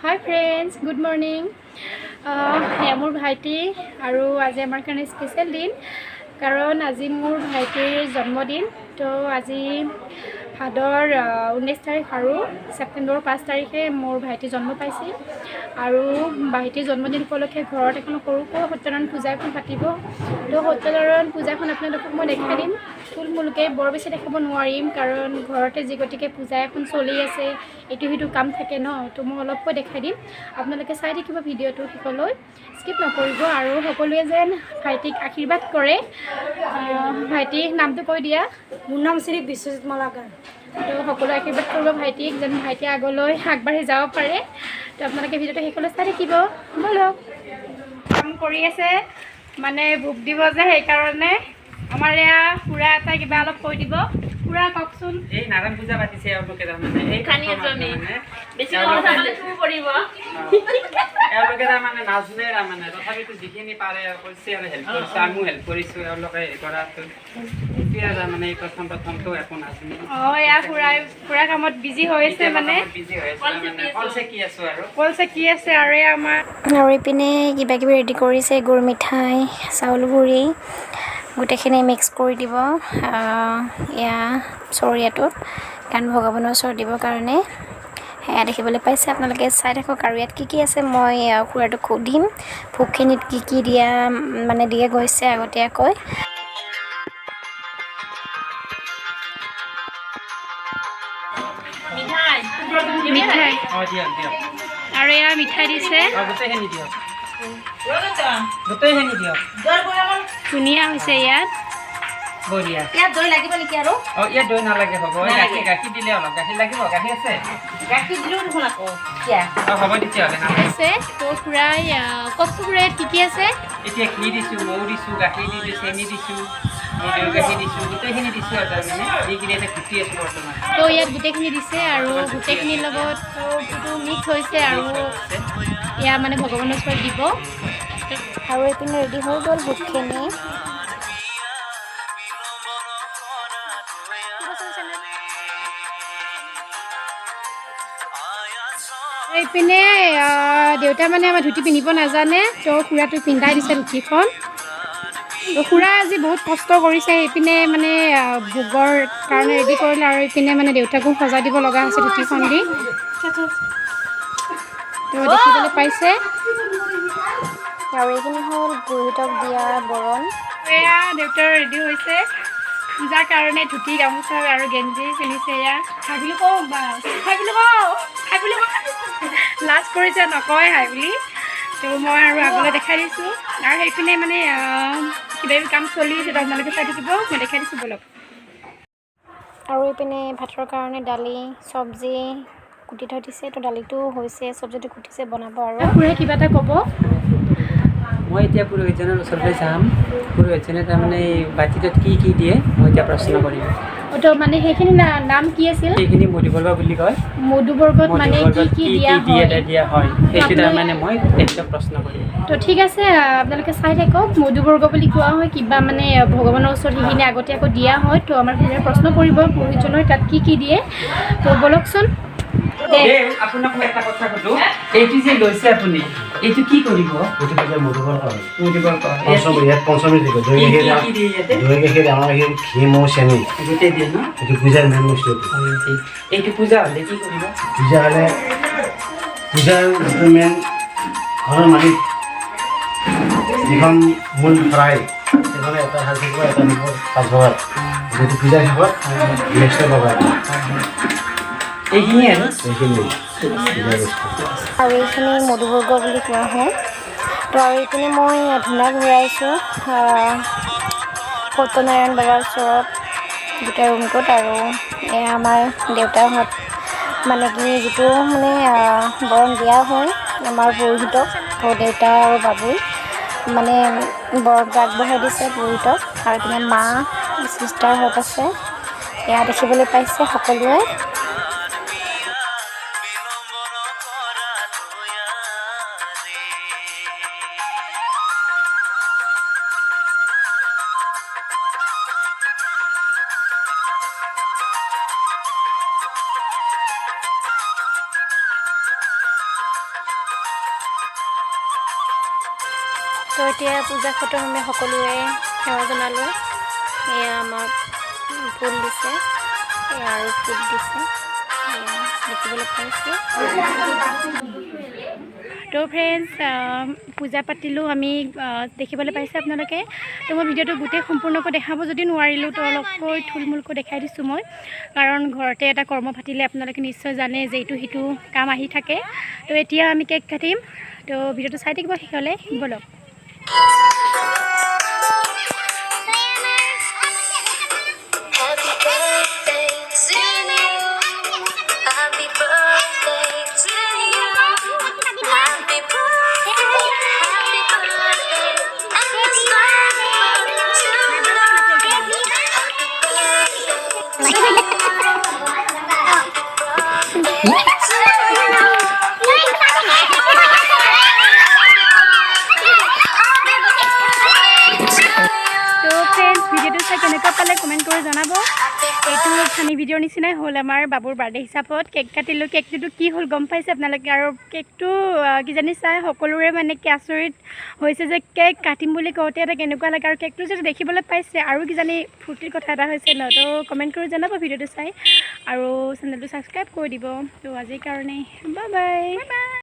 Hi friends, good morning. মোৰ ভাইটি আৰু আজি আমাৰ কাৰণে স্পেচিয়েল দিন কাৰণ আজি মোৰ ভাইটিৰ জন্মদিন তো আজি ভাদৰ 19 তাৰিখ আৰু ছেপ্টেম্বৰৰ 5 তাৰিখে মোৰ ভাইটি জন্ম পাইছিল আৰু ভাইটিৰ জন্মদিন উপলক্ষে ঘৰত এখন সৰুকৈ সত্যনাৰায়ণ পূজা এখন পাতিব তো সত্যনাৰায়ণ পূজাখন আপোনালোকক মই দেখাই দিম থুলমূলকৈ বৰ বেছি দেখাব নোৱাৰিম কাৰণ ঘৰতে যি গতিকে পূজা এখন চলি আছে এইটো সিটো কাম থাকে ন তো মই অলপকৈ দেখাই দিম আপোনালোকে চাই থাকিব ভিডিঅ'টো শেষলৈ স্কিপ নকৰিব আৰু সকলোৱে যেন ভাইটিক আশীৰ্বাদ কৰে ভাইটি নামটো কৈ দিয়া মোৰ নাম শ্ৰী বিশ্বজিৎ মলাকাৰ তো সকলোৱে আশীৰ্বাদ কৰিব ভাইটিক যেন ভাইটি আগলৈ আগবাঢ়ি যাব পাৰে তো আপোনালোকে ভিডিঅ'টো শেষলৈ চাই থাকিব বলক কাম কৰি আছে মানে ভোক দিব যে সেইকাৰণে আমাৰ এয়া খুৰা এটা কিবা অলপ কৈ দিব খুৰা কওকচোন এই নাৰায়ণ পূজা পাতিছে এওঁলোকে তাৰমানে এই খানি আছো আমি বেছি কথা মানে চুৰ কৰিব এওঁলোকে তাৰমানে নাজনে তাৰমানে তথাপিতো যিখিনি পাৰে কৰিছে আৰু হেল্প কৰিছে আমিও হেল্প কৰিছোঁ এওঁলোকে হেৰি কৰাটো এতিয়া তাৰমানে এই প্ৰথমটো একো নাজানে এয়া খুৰা কামত বিজি হৈ আছে মানে বিজি হৈ আছে মানে কল চেকি আছোঁ আৰু কল চেকি আছে আৰু আমাৰ আৰু ইপিনে কিবা কিবি ৰেডি কৰিছে গুৰ মিঠাই চাউল গুড়ি গোটেইখিনি মিক্স কৰি দিব এয়া চৰিয়াটোত কাৰণ ভগৱানৰ ওচৰত দিবৰ কাৰণে সেয়া দেখিবলৈ পাইছে আপোনালোকে চাই থাকক আৰু ইয়াত কি আছে মই খুৰাটোক সুধিম ভোগখিনিত কি দিয়া মানে দিয়ে গৈছে আগতীয়াকৈ মিঠাই আৰু এয়া মিঠাই দিছে গোটেইখিনি দিয়ক ধুনীয়া হৈছে ইয়াত বঢ়িয়া ইয়াত দৈ লাগিব নেকি আৰু ইয়াত দৈ নালাগে হ'ব গাখীৰ দিলে অলপ গাখীৰ লাগিব গাখীৰ আছে গাখীৰ দিলেও দেখোন আকৌ হ'ব তেতিয়াহ'লে আছে তো খুৰা কওকচোন খুৰা ইয়াত কি আছে এতিয়া ঘি দিছোঁ মৌ দিছোঁ গাখীৰ দিছোঁ চেনি দিছোঁ গাখীৰ দিছোঁ গোটেইখিনি দিছোঁ আৰু তাৰমানে যিখিনি এতিয়া ঘুটি আছোঁ বৰ্তমান তো ইয়াত গোটেইখিনি দিছে আৰু গোটেইখিনিৰ লগত তো মিক্স হৈছে আৰু এয়া মানে ভগৱানৰ ওচৰত দিব আৰু এইপিনে ৰেডি হৈ গ'ল ভোগখিনি এইপিনে দেউতা মানে আমাৰ ধুতি পিন্ধিব নাজানে তো খুৰাটো পিন্ধাই দিছে ধুতিখন তো খুৰা আজি বহুত কষ্ট কৰিছে সেইপিনে মানে ভোগৰ কাৰণে ৰেডি কৰিলে আৰু এইপিনে মানে দেউতাকো সজাই দিব লগা হৈছে ধুতিখন দি তো দেখিবলৈ পাইছে আৰু এইখিনি হ'ল গুৰুতক দিয়া বৰণ এয়া দেউতাৰ ৰেডি হৈছে পূজাৰ কাৰণে ধুতি গামোচা আৰু গেঞ্জি পিন্ধিছে এয়া খাই বুলি কওঁ বা খাই বুলি কওঁ লাজ কৰিছে নকয় হাই বুলি তো মই আৰু আগলৈ দেখাই দিছোঁ আৰু সেইপিনে মানে কিবা কিবি কাম চলি আছে আপোনালোকে চাই থাকিব মই দেখাই দিছোঁ বলক আৰু এইপিনে ভাতৰ কাৰণে দালি চব্জি কুটি থৈ দিছে তো দালিটো হৈছে চব্জিটো কুটিছে বনাব আৰু খুৰাই কিবা এটা ক'ব মই এতিয়া পুৰোহিতজনৰ ওচৰলৈ যাম পুৰোহিতজনে তাৰমানে বাতিটোত কি দিয়ে মই এতিয়া প্ৰশ্ন কৰিম তো মানে সেইখিনি নাম কি আছিল সেইখিনি মধুবৰ্গ বুলি কয় মধুবৰ্গত মানে কি দিয়া হয় সেইটো তাৰমানে মই তেখেতক প্ৰশ্ন কৰিম তো ঠিক আছে আপোনালোকে চাই থাকক মধুবৰ্গ বুলি কোৱা হয় কিবা মানে ভগৱানৰ ওচৰত সেইখিনি আগতীয়াকৈ দিয়া হয় তো আমাৰ খুৰাই প্ৰশ্ন কৰিব পুৰোহিতজনৰ তাত কি দিয়ে তো বলকচোন আপোনাক মই এটা কথা সুধো এইটো যে লৈছে আপুনি এইটো কি কৰিব পঞ্চমী দিব দৈ গাখীৰ আমাৰ ঘি মৌ চেনি গোটেই দিয়ে ন এইটো পূজাৰ মেইন বস্তু এইটো পূজা হ'লে কি কৰিব পূজা হ'লে পূজাৰ যিটো মেইন ঘৰৰ মালিক যিখন মূল ভৰাই সেইখনে এটা সাজ থাকিব এটা দিব পাঁচ বজাৰ যিটো পূজাৰ শেষত নেক্সট বজাৰ এইখিনি আৰু এইখিনি আৰু এইখিনি মধুবৰ্গ বুলি কোৱা হয় তো আৰু এইপিনে মই ধূনা ঘূৰাইছোঁ সত্যনাৰায়ণ বাবাৰ ওচৰত গোটেই ৰুমটোত আৰু এয়া আমাৰ দেউতাহঁত মানে কি যিটো মানে বৰণ দিয়া হয় আমাৰ পুৰোহিতক তো দেউতা আৰু বাবুই মানে বৰণটো আগবঢ়াই দিছে পুৰোহিতক আৰু এইপিনে মা চিষ্টাৰহঁত আছে এয়া দেখিবলৈ পাইছে সকলোৱে তো এতিয়া পূজা খতম আমি সকলোৱে সেৱা জনালোঁ এয়া আমাক ফুল দিছে এয়া আৰু ফুল দিছে দেখিবলৈ পাইছে তো ফ্ৰেণ্ডছ পূজা পাতিলোঁ আমি দেখিবলৈ পাইছে আপোনালোকে তো মই ভিডিঅ'টো গোটেই সম্পূৰ্ণকৈ দেখাব যদি নোৱাৰিলোঁ তো অলপকৈ থুলমূলকৈ দেখাই দিছোঁ মই কাৰণ ঘৰতে এটা কৰ্ম পাতিলে আপোনালোকে নিশ্চয় জানে যে ইটো সিটো কাম আহি থাকে তো এতিয়া আমি কেক কাটিম তো ভিডিঅ'টো চাই থাকিব শেষলৈ বলক কেনেকুৱা পালে কমেণ্ট কৰি জনাব এইটো ফানি ভিডিঅ'ৰ নিচিনাই হ'ল আমাৰ বাবুৰ বাৰ্থডে হিচাপত কেক কাটিলোঁ কেকটোতো কি হ'ল গম পাইছে আপোনালোকে আৰু কেকটো কিজানি চাই সকলোৰে মানে কি আচৰিত হৈছে যে কেক কাটিম বুলি কওঁতে এটা কেনেকুৱা লাগে আৰু কেকটো যদি দেখিবলৈ পাইছে আৰু কিজানি ফূৰ্তিৰ কথা এটা হৈছে ন তো কমেণ্ট কৰি জনাব ভিডিঅ'টো চাই আৰু চেনেলটো ছাবস্ক্ৰাইব কৰি দিব তো আজিৰ কাৰণে বাই বাই